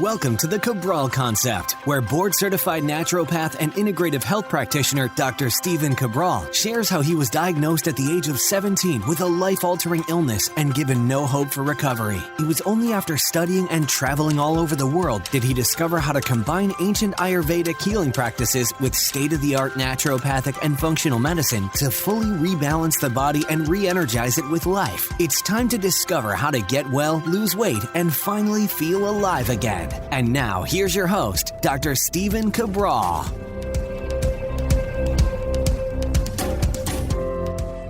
Welcome to the Cabral Concept, where board-certified naturopath and integrative health practitioner Dr. Stephen Cabral shares how he was diagnosed at the age of 17 with a life-altering illness and given no hope for recovery. It was only after studying and traveling all over the world did he discover how to combine ancient Ayurvedic healing practices with state-of-the-art naturopathic and functional medicine to fully rebalance the body and re-energize it with life. It's time to discover how to get well, lose weight, and finally feel alive again. And now, here's your host, Dr. Stephen Cabral.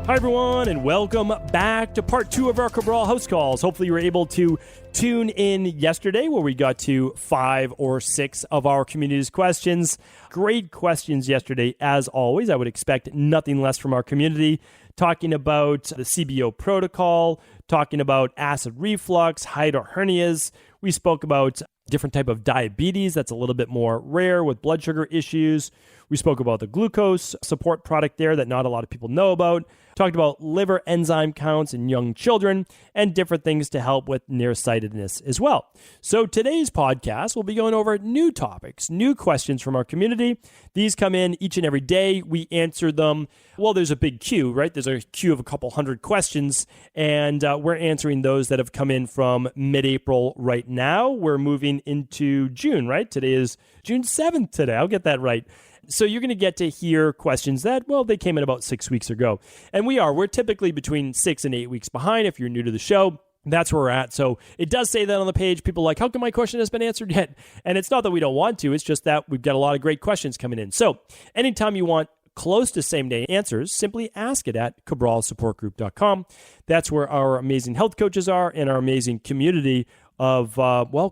Hi, everyone, and welcome back to part 2 of our Cabral HouseCalls. Hopefully, you were able to tune in yesterday where we got to 5 or 6 of our community's questions. Great questions yesterday, as always. I would expect nothing less from our community. Talking about the CBO protocol, talking about acid reflux, hiatal hernias. We spoke about different type of diabetes that's a little bit more rare with blood sugar issues. We spoke about the glucose support product there that not a lot of people know about. Talked about liver enzyme counts in young children and different things to help with nearsightedness as well. So today's podcast, we'll be going over new topics, new questions from our community. These come in each and every day. We answer them. Well, there's a big queue, right? There's a queue of a couple hundred questions, and we're answering those that have come in from mid-April right now. We're moving into June, right? Today is June 7th today. I'll get that right. So you're going to get to hear questions that, well, they came in about 6 weeks ago. And we're typically between 6 and 8 weeks behind if you're new to the show. That's where we're at. So it does say that on the page. People are like, how come my question has been answered yet? And it's not that we don't want to. It's just that we've got a lot of great questions coming in. So anytime you want close to same-day answers, simply ask it at cabralsupportgroup.com. That's where our amazing health coaches are and our amazing community of,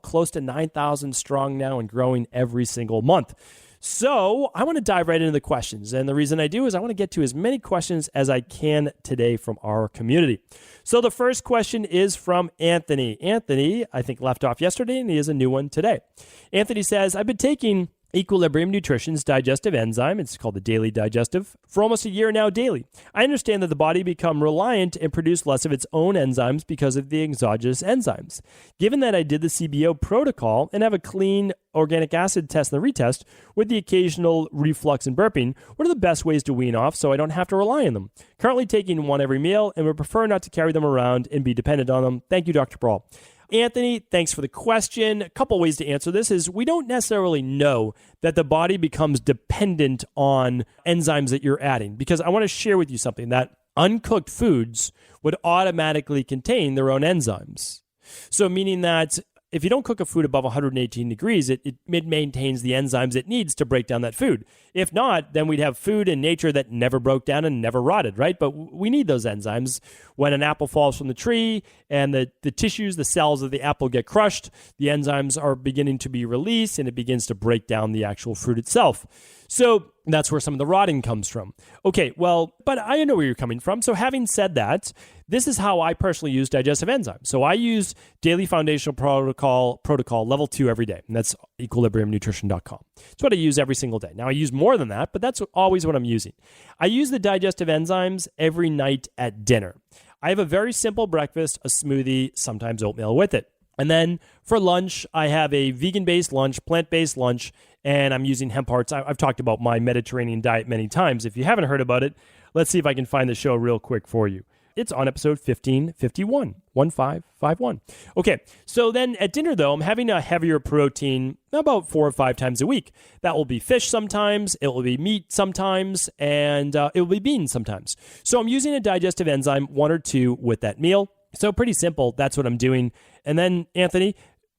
close to 9,000 strong now and growing every single month. So I want to dive right into the questions. And the reason I do is I want to get to as many questions as I can today from our community. So the first question is from Anthony. Anthony, I think, left off yesterday, and he has a new one today. Anthony says, I've been taking Equilibrium Nutrition's digestive enzyme, it's called the Daily Digestive, for almost a year now daily. I understand that the body become reliant and produce less of its own enzymes because of the exogenous enzymes. Given that I did the CBO protocol and have a clean organic acid test and the retest with the occasional reflux and burping, what are the best ways to wean off so I don't have to rely on them? Currently taking one every meal and would prefer not to carry them around and be dependent on them. Thank you, Dr. Brawl. Anthony, thanks for the question. A couple ways to answer this is we don't necessarily know that the body becomes dependent on enzymes that you're adding, because I want to share with you something that uncooked foods would automatically contain their own enzymes. So meaning that if you don't cook a food above 118 degrees, it maintains the enzymes it needs to break down that food. If not, then we'd have food in nature that never broke down and never rotted, right? But we need those enzymes. When an apple falls from the tree and the tissues, the cells of the apple get crushed, the enzymes are beginning to be released and it begins to break down the actual fruit itself. So that's where some of the rotting comes from. Okay, well, but I know where you're coming from. So having said that, this is how I personally use digestive enzymes. So I use Daily Foundational Protocol Level 2 every day, and that's equilibriumnutrition.com. It's what I use every single day. Now, I use more than that, but that's always what I'm using. I use the digestive enzymes every night at dinner. I have a very simple breakfast, a smoothie, sometimes oatmeal with it. And then for lunch, I have a vegan-based lunch, plant-based lunch, and I'm using hemp hearts. I've talked about my Mediterranean diet many times. If you haven't heard about it, let's see if I can find the show real quick for you. It's on episode 1551, 1551. Okay, so then at dinner, though, I'm having a heavier protein about 4 or 5 times a week. That will be fish sometimes, it will be meat sometimes, and it will be beans sometimes. So I'm using a digestive enzyme, 1 or 2, with that meal. So pretty simple, that's what I'm doing. And then, Anthony,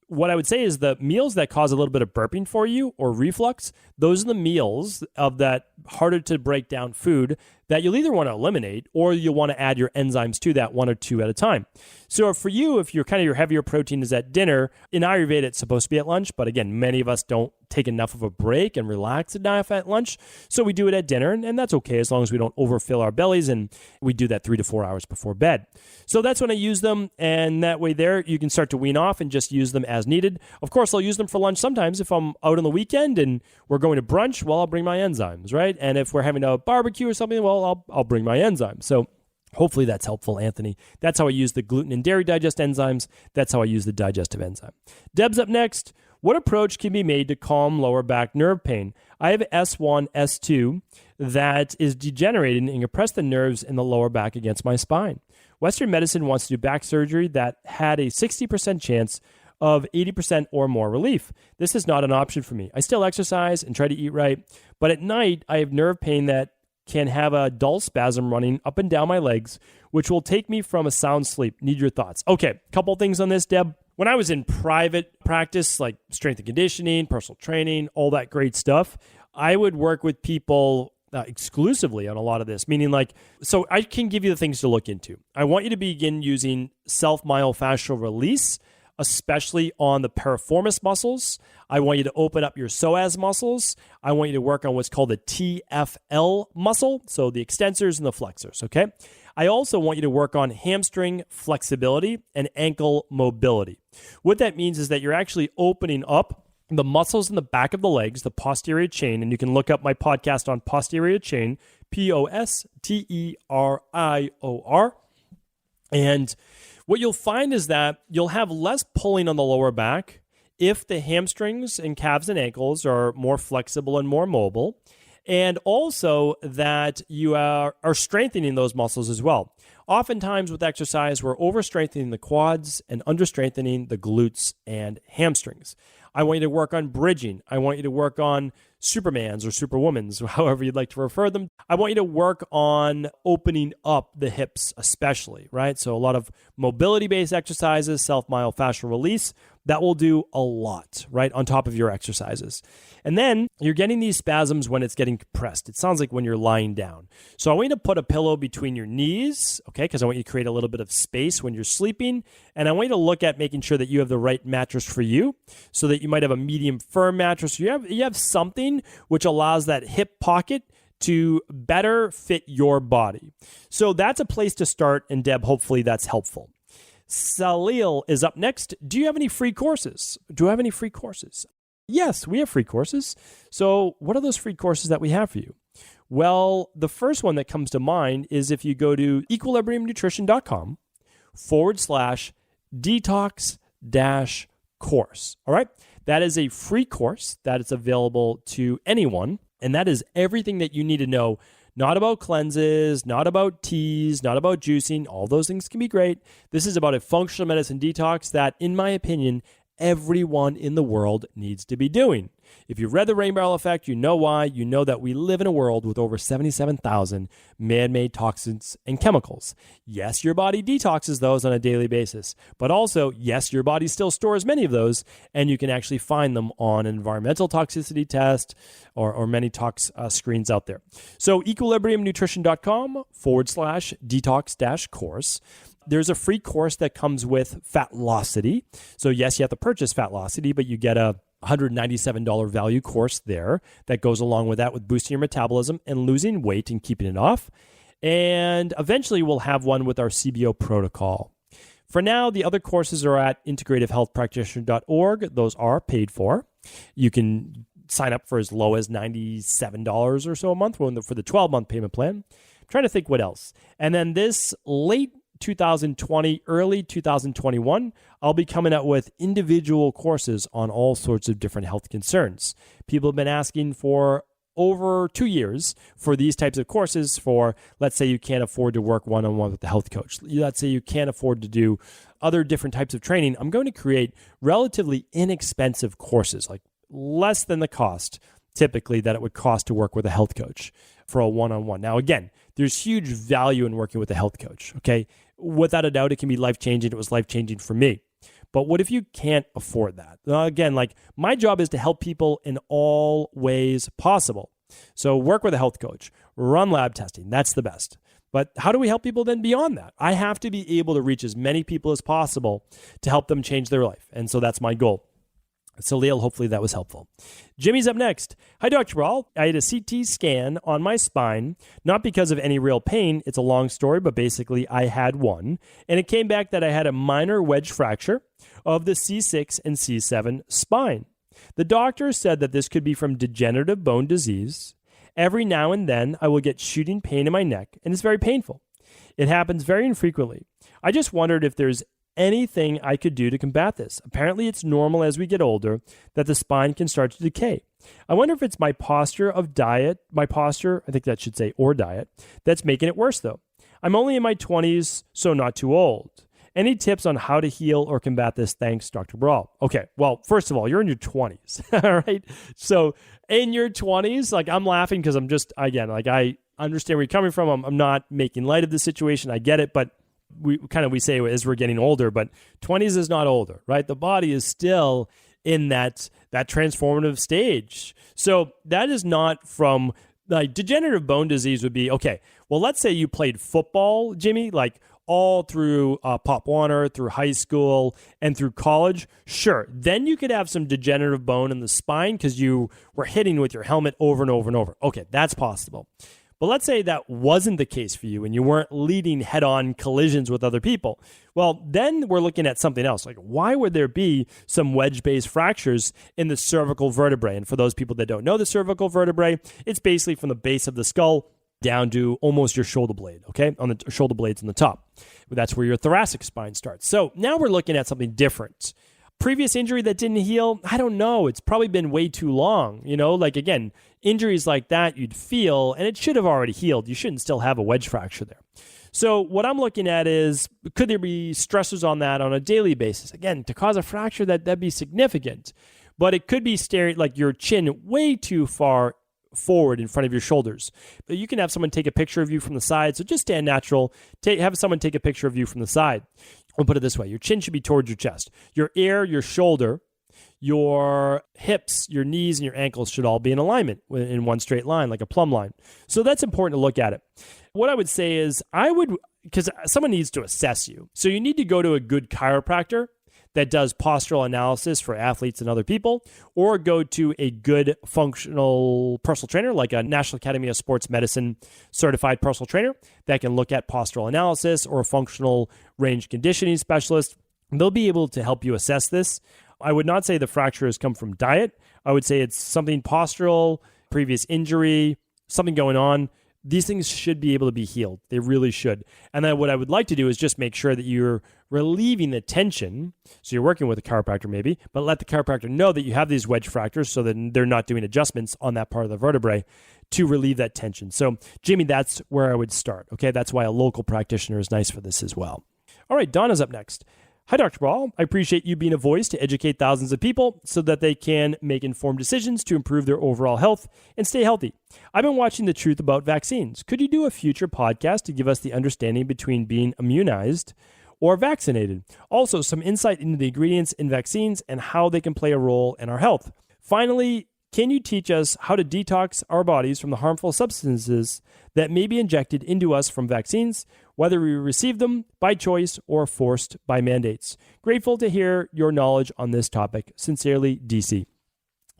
what I would say is the meals that cause a little bit of burping for you or reflux, those are the meals of that harder to break down food that you'll either want to eliminate or you'll want to add your enzymes to that 1 or 2 at a time. So for you, if your heavier protein is at dinner, in Ayurveda, it's supposed to be at lunch. But again, many of us don't take enough of a break and relax enough at lunch. So we do it at dinner, and that's okay as long as we don't overfill our bellies, and we do that 3 to 4 hours before bed. So that's when I use them, and that way there you can start to wean off and just use them as needed. Of course, I'll use them for lunch sometimes. If I'm out on the weekend and we're going to brunch, well, I'll bring my enzymes, right? And if we're having a barbecue or something, well, I'll bring my enzymes. So hopefully that's helpful, Anthony. That's how I use the gluten and dairy digest enzymes. That's how I use the digestive enzyme. Deb's up next. What approach can be made to calm lower back nerve pain? I have S1, S2 that is degenerating and compress the nerves in the lower back against my spine. Western medicine wants to do back surgery that had a 60% chance of 80% or more relief. This is not an option for me. I still exercise and try to eat right, but at night I have nerve pain that can have a dull spasm running up and down my legs, which will take me from a sound sleep. Need your thoughts. Okay, couple things on this, Deb. When I was in private practice, like strength and conditioning, personal training, all that great stuff, I would work with people exclusively on a lot of this, meaning so I can give you the things to look into. I want you to begin using self-myofascial release, especially on the piriformis muscles. I want you to open up your psoas muscles. I want you to work on what's called the TFL muscle, so the extensors and the flexors, okay? I also want you to work on hamstring flexibility and ankle mobility. What that means is that you're actually opening up the muscles in the back of the legs, the posterior chain, and you can look up my podcast on posterior chain, POSTERIOR. And what you'll find is that you'll have less pulling on the lower back if the hamstrings and calves and ankles are more flexible and more mobile, and also that you are strengthening those muscles as well. Oftentimes with exercise, we're over-strengthening the quads and under-strengthening the glutes and hamstrings. I want you to work on bridging. I want you to work on Supermans or Superwomans, however you'd like to refer them. I want you to work on opening up the hips especially, right? So a lot of mobility-based exercises, self-myofascial release, that will do a lot, right, on top of your exercises. And then you're getting these spasms when it's getting compressed. It sounds like when you're lying down. So I want you to put a pillow between your knees, okay, because I want you to create a little bit of space when you're sleeping. And I want you to look at making sure that you have the right mattress for you, so that you might have a medium firm mattress. You have something which allows that hip pocket to better fit your body. So that's a place to start. And Deb, hopefully that's helpful. Salil is up next. Do you have any free courses? Yes, we have free courses. So what are those free courses that we have for you? Well, the first one that comes to mind is if you go to equilibriumnutrition.com/detox-course. All right. That is a free course that is available to anyone. And that is everything that you need to know. Not about cleanses, not about teas, not about juicing. All those things can be great. This is about a functional medicine detox that, in my opinion, everyone in the world needs to be doing. If you've read The Rain Barrel Effect, you know why. You know that we live in a world with over 77,000 man-made toxins and chemicals. Yes, your body detoxes those on a daily basis, but also, yes, your body still stores many of those, and you can actually find them on an environmental toxicity test or many tox screens out there. So equilibriumnutrition.com/detox-course. There's a free course that comes with Fatlocity. So yes, you have to purchase Fatlocity, but you get a $197 value course there that goes along with that, with boosting your metabolism and losing weight and keeping it off. And eventually we'll have one with our CBO protocol. For now, the other courses are at integrativehealthpractitioner.org. Those are paid for. You can sign up for as low as $97 or so a month for the 12-month payment plan. I'm trying to think what else. And then this late 2020, early 2021, I'll be coming out with individual courses on all sorts of different health concerns. People have been asking for over 2 years for these types of courses for, let's say you can't afford to work one-on-one with the health coach. Let's say you can't afford to do other different types of training. I'm going to create relatively inexpensive courses, like less than the cost typically that it would cost to work with a health coach for a one-on-one. Now, again, there's huge value in working with a health coach, okay? Without a doubt, it can be life-changing. It was life-changing for me. But what if you can't afford that? Again, my job is to help people in all ways possible. So work with a health coach, run lab testing. That's the best. But how do we help people then beyond that? I have to be able to reach as many people as possible to help them change their life. And so that's my goal. So, Leal, hopefully that was helpful. Jimmy's up next. Hi, Dr. Cabral. I had a CT scan on my spine, not because of any real pain. It's a long story, but basically I had one. And it came back that I had a minor wedge fracture of the C6 and C7 spine. The doctor said that this could be from degenerative bone disease. Every now and then I will get shooting pain in my neck, and it's very painful. It happens very infrequently. I just wondered if there's anything I could do to combat this? Apparently, it's normal as we get older that the spine can start to decay. I wonder if it's my posture, I think that should say, or diet, that's making it worse though. I'm only in my 20s, so not too old. Any tips on how to heal or combat this? Thanks, Dr. Cabral. Okay, well, first of all, you're in your 20s, all right? So in your 20s, like I'm laughing because I'm just, again, like I understand where you're coming from. I'm not making light of the situation. I get it, but we say as we're getting older, but 20s is not older, right? The body is still in that transformative stage. So that is not from, like, degenerative bone disease would be, okay, well, let's say you played football, Jimmy, like all through Pop Warner, through high school, and through college. Sure, then you could have some degenerative bone in the spine because you were hitting with your helmet over and over and over. Okay, that's possible. But let's say that wasn't the case for you and you weren't leading head-on collisions with other people. Well, then we're looking at something else. Like, why would there be some wedge-based fractures in the cervical vertebrae? And for those people that don't know the cervical vertebrae, it's basically from the base of the skull down to almost your shoulder blade, okay? On the shoulder blades on the top. That's where your thoracic spine starts. So now we're looking at something different. Previous injury that didn't heal, I don't know. It's probably been way too long. Like, again, injuries like that you'd feel, and it should have already healed. You shouldn't still have a wedge fracture there. So what I'm looking at is, could there be stressors on that on a daily basis? Again, to cause a fracture, that'd be significant. But it could be staring like your chin way too far forward in front of your shoulders. But you can have someone take a picture of you from the side. So just stand natural. Have someone take a picture of you from the side. We'll put it this way. Your chin should be towards your chest. Your ear, your shoulder, your hips, your knees, and your ankles should all be in alignment in one straight line, like a plumb line. So that's important to look at it. What I would say is because someone needs to assess you. So you need to go to a good chiropractor that does postural analysis for athletes and other people, or go to a good functional personal trainer, like a National Academy of Sports Medicine certified personal trainer that can look at postural analysis, or a functional range conditioning specialist. They'll be able to help you assess this. I would not say the fracture has come from diet. I would say it's something postural, previous injury, something going on. These things should be able to be healed. They really should. And then what I would like to do is just make sure that you're relieving the tension. So you're working with a chiropractor maybe, but let the chiropractor know that you have these wedge fractures so that they're not doing adjustments on that part of the vertebrae to relieve that tension. So Jimmy, that's where I would start. Okay, that's why a local practitioner is nice for this as well. All right, Donna's up next. Hi, Dr. Cabral. I appreciate you being a voice to educate thousands of people so that they can make informed decisions to improve their overall health and stay healthy. I've been watching The Truth About Vaccines. Could you do a future podcast to give us the understanding between being immunized or vaccinated? Also, some insight into the ingredients in vaccines and how they can play a role in our health. Finally, can you teach us how to detox our bodies from the harmful substances that may be injected into us from vaccines, whether we receive them by choice or forced by mandates? Grateful to hear your knowledge on this topic. Sincerely, DC.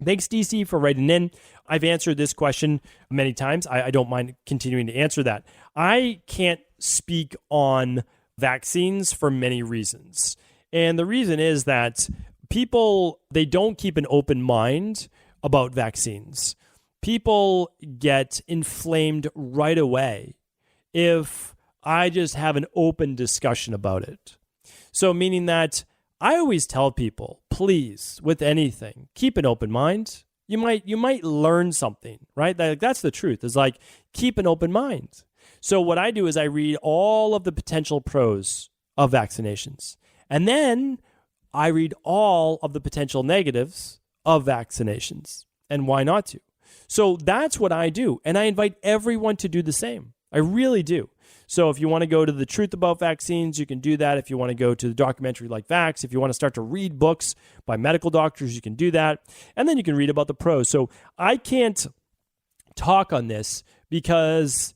Thanks, DC, for writing in. I've answered this question many times. I don't mind continuing to answer that. I can't speak on vaccines for many reasons. And the reason is that people, they don't keep an open mind about vaccines. People get inflamed right away if I just have an open discussion about it. So meaning that I always tell people, please, with anything, keep an open mind. You might learn something, right? That's the truth. Is like, keep an open mind. So what I do is I read all of the potential pros of vaccinations. And then I read all of the potential negatives of vaccinations and why not to. So that's what I do. And I invite everyone to do the same. I really do. So if you want to go to The Truth About Vaccines, you can do that. If you want to go to the documentary like Vax, if you want to start to read books by medical doctors, you can do that. And then you can read about the pros. So I can't talk on this because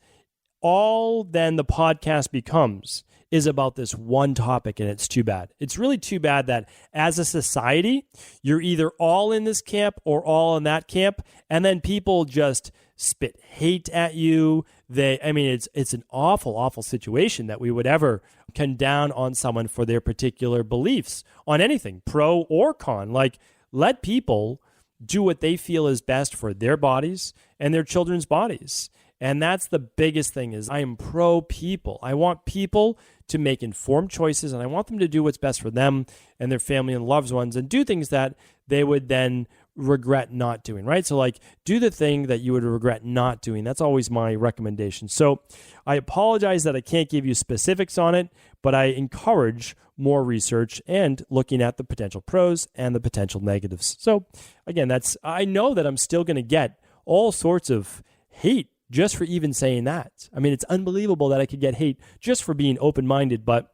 all then the podcast becomes is about this one topic, and it's too bad. It's really too bad that as a society, you're either all in this camp or all in that camp, and then people just spit hate at you. It's an awful, awful situation that we would ever condemn on someone for their particular beliefs on anything, pro or con. Like, let people do what they feel is best for their bodies and their children's bodies. And that's the biggest thing is I am pro people. I want people to make informed choices, and I want them to do what's best for them and their family and loved ones and do things that they would then regret not doing, right? So like do the thing that you would regret not doing. That's always my recommendation. So I apologize that I can't give you specifics on it, but I encourage more research and looking at the potential pros and the potential negatives. So again, I know that I'm still going to get all sorts of hate just for even saying that. I mean, it's unbelievable that I could get hate just for being open-minded, but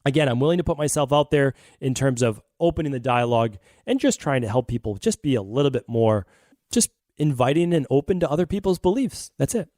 again, I'm willing to put myself out there in terms of opening the dialogue and just trying to help people just be a little bit more just inviting and open to other people's beliefs. That's it.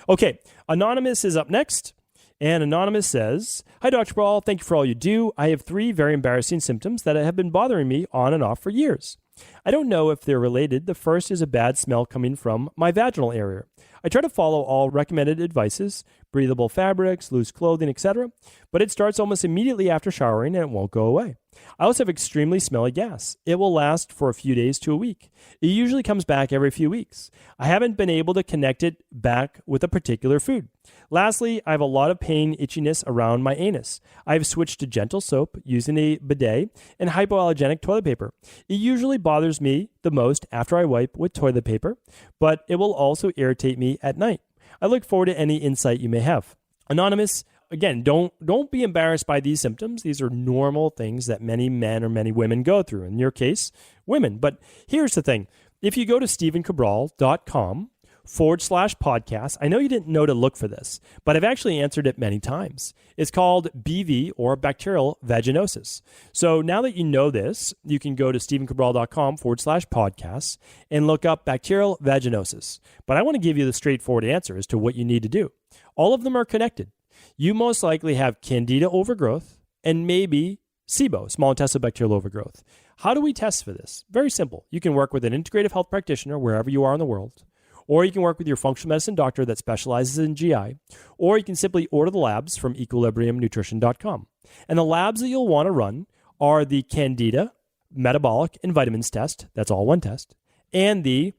Okay, Anonymous is up next. And Anonymous says, "Hi, Dr. Cabral. Thank you for all you do. I have 3 very embarrassing symptoms that have been bothering me on and off for years. I don't know if they're related. The first is a bad smell coming from my vaginal area. I try to follow all recommended advices, breathable fabrics, loose clothing, etc., but it starts almost immediately after showering and it won't go away. I also have extremely smelly gas. It will last for a few days to a week. It usually comes back every few weeks. I haven't been able to connect it back with a particular food. Lastly, I have a lot of pain, itchiness around my anus. I have switched to gentle soap, using a bidet, and hypoallergenic toilet paper. It usually bothers me the most after I wipe with toilet paper, but it will also irritate me at night. I look forward to any insight you may have." Anonymous, again, don't be embarrassed by these symptoms. These are normal things that many men or many women go through. In your case, women. But here's the thing. If you go to stevencabral.com/podcast, I know you didn't know to look for this, but I've actually answered it many times. It's called BV or bacterial vaginosis. So now that you know this, you can go to stevencabral.com/podcast and look up bacterial vaginosis. But I want to give you the straightforward answer as to what you need to do. All of them are connected. You most likely have candida overgrowth and maybe SIBO, small intestinal bacterial overgrowth. How do we test for this? Very simple. You can work with an integrative health practitioner wherever you are in the world, or you can work with your functional medicine doctor that specializes in GI, or you can simply order the labs from equilibriumnutrition.com. And the labs that you'll want to run are the Candida, metabolic, and vitamins test. That's all one test. And the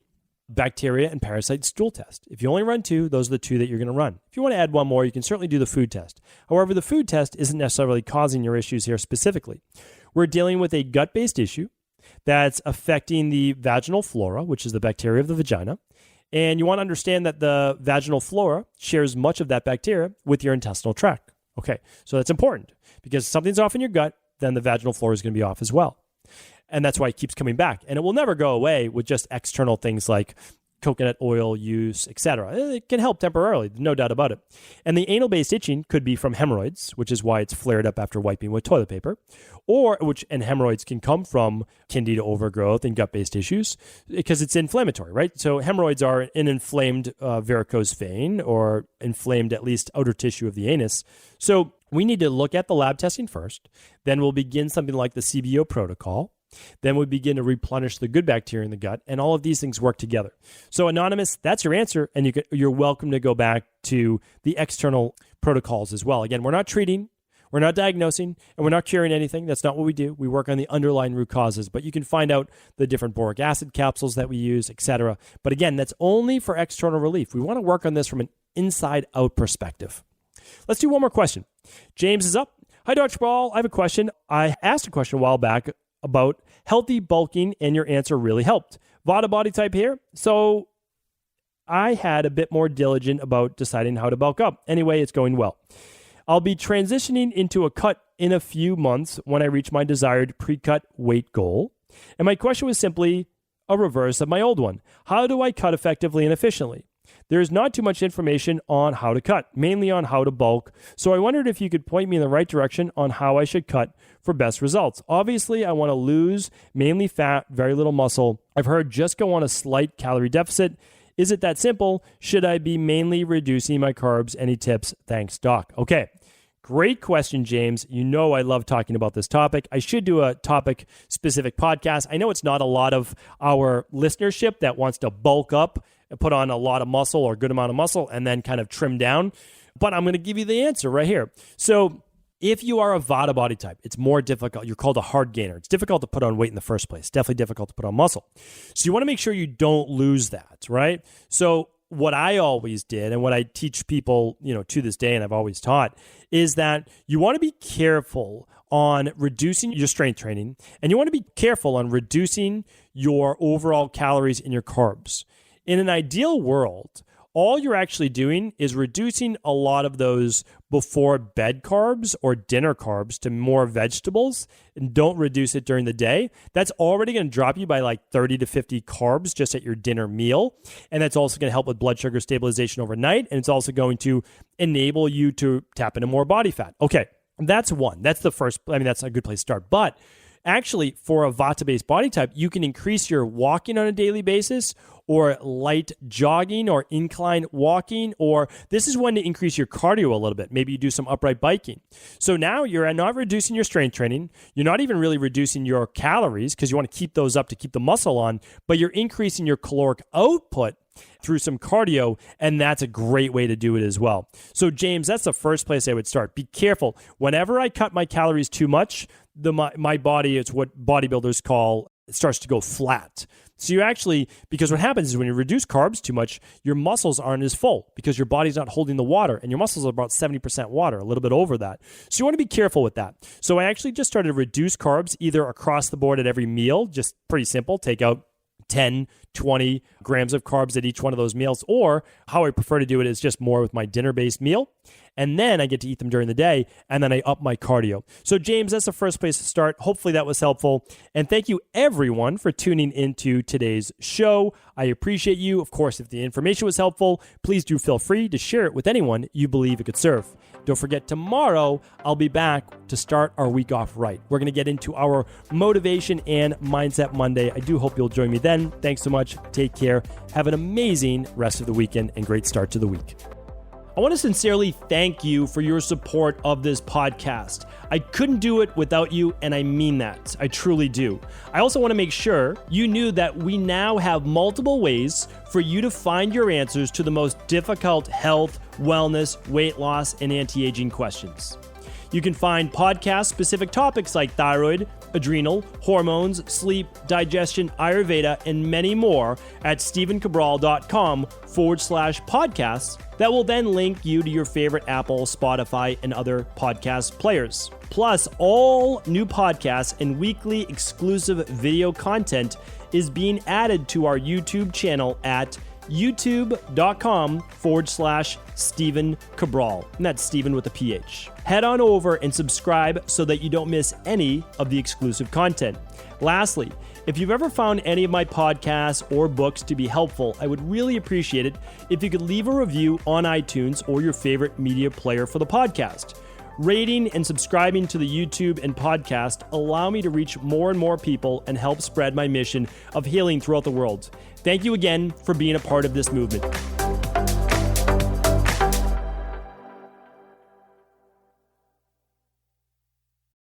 bacteria and parasite stool test. If you only run 2, those are the 2 that you're going to run. If you want to add one more, you can certainly do the food test. However, the food test isn't necessarily causing your issues here specifically. We're dealing with a gut-based issue that's affecting the vaginal flora, which is the bacteria of the vagina. And you want to understand that the vaginal flora shares much of that bacteria with your intestinal tract. Okay, so that's important because if something's off in your gut, then the vaginal flora is going to be off as well. And that's why it keeps coming back. And it will never go away with just external things like coconut oil use, etc. It can help temporarily, no doubt about it. And the anal-based itching could be from hemorrhoids, which is why it's flared up after wiping with toilet paper, and hemorrhoids can come from candida overgrowth and gut-based issues because it's inflammatory, right? So hemorrhoids are an inflamed varicose vein or inflamed at least outer tissue of the anus. So we need to look at the lab testing first. Then we'll begin something like the CBO protocol. Then we begin to replenish the good bacteria in the gut, and all of these things work together. So Anonymous, that's your answer, and you're welcome to go back to the external protocols as well. Again, we're not treating, we're not diagnosing, and we're not curing anything. That's not what we do. We work on the underlying root causes, but you can find out the different boric acid capsules that we use, etc. But again, that's only for external relief. We want to work on this from an inside-out perspective. Let's do one more question. James is up. Hi, Dr. Cabral. I have a question. I asked a question a while back about healthy bulking, and your answer really helped. Vata body type here. So I had a bit more diligent about deciding how to bulk up. Anyway, it's going well. I'll be transitioning into a cut in a few months when I reach my desired pre-cut weight goal. And my question was simply a reverse of my old one. How do I cut effectively and efficiently? There is not too much information on how to cut, mainly on how to bulk. So I wondered if you could point me in the right direction on how I should cut for best results. Obviously, I want to lose mainly fat, very little muscle. I've heard just go on a slight calorie deficit. Is it that simple? Should I be mainly reducing my carbs? Any tips? Thanks, Doc. Okay. Great question, James. You know I love talking about this topic. I should do a topic-specific podcast. I know it's not a lot of our listenership that wants to bulk up and put on a lot of muscle or a good amount of muscle and then kind of trim down, but I'm going to give you the answer right here. So if you are a Vata body type, it's more difficult. You're called a hard gainer. It's difficult to put on weight in the first place. Definitely difficult to put on muscle. So you want to make sure you don't lose that, right? So what I always did and what I teach people, to this day, and I've always taught, is that you want to be careful on reducing your strength training, and you want to be careful on reducing your overall calories and your carbs. In an ideal world, all you're actually doing is reducing a lot of those before bed carbs or dinner carbs to more vegetables, and don't reduce it during the day. That's already going to drop you by like 30 to 50 carbs just at your dinner meal. And that's also going to help with blood sugar stabilization overnight. And it's also going to enable you to tap into more body fat. Okay, that's one. That's the first. That's a good place to start. But actually, for a Vata-based body type, you can increase your walking on a daily basis, or light jogging or incline walking, or this is when to increase your cardio a little bit. Maybe you do some upright biking. So now you're not reducing your strength training. You're not even really reducing your calories because you want to keep those up to keep the muscle on, but you're increasing your caloric output through some cardio, and that's a great way to do it as well. So James, that's the first place I would start. Be careful. Whenever I cut my calories too much, my body, it's what bodybuilders call, it starts to go flat. So you actually, because what happens is when you reduce carbs too much, your muscles aren't as full because your body's not holding the water, and your muscles are about 70% water, a little bit over that. So you want to be careful with that. So I actually just started to reduce carbs either across the board at every meal, just pretty simple, take out 10, 20 grams of carbs at each one of those meals, or how I prefer to do it is just more with my dinner-based meal. And then I get to eat them during the day, and then I up my cardio. So James, that's the first place to start. Hopefully that was helpful. And thank you everyone for tuning into today's show. I appreciate you. Of course, if the information was helpful, please do feel free to share it with anyone you believe it could serve. Don't forget, tomorrow I'll be back to start our week off right. We're going to get into our Motivation and Mindset Monday. I do hope you'll join me then. Thanks so much. Take care. Have an amazing rest of the weekend and great start to the week. I want to sincerely thank you for your support of this podcast. I couldn't do it without you, and I mean that. I truly do. I also want to make sure you knew that we now have multiple ways for you to find your answers to the most difficult health, wellness, weight loss, and anti-aging questions. You can find podcast-specific topics like thyroid, adrenal, hormones, sleep, digestion, Ayurveda, and many more at stevencabral.com/podcasts that will then link you to your favorite Apple, Spotify, and other podcast players. Plus, all new podcasts and weekly exclusive video content is being added to our YouTube channel at youtube.com/Steven Cabral. And that's Steven with a PH. Head on over and subscribe so that you don't miss any of the exclusive content. Lastly, if you've ever found any of my podcasts or books to be helpful, I would really appreciate it if you could leave a review on iTunes or your favorite media player for the podcast. Rating and subscribing to the YouTube and podcast allow me to reach more and more people and help spread my mission of healing throughout the world. Thank you again for being a part of this movement.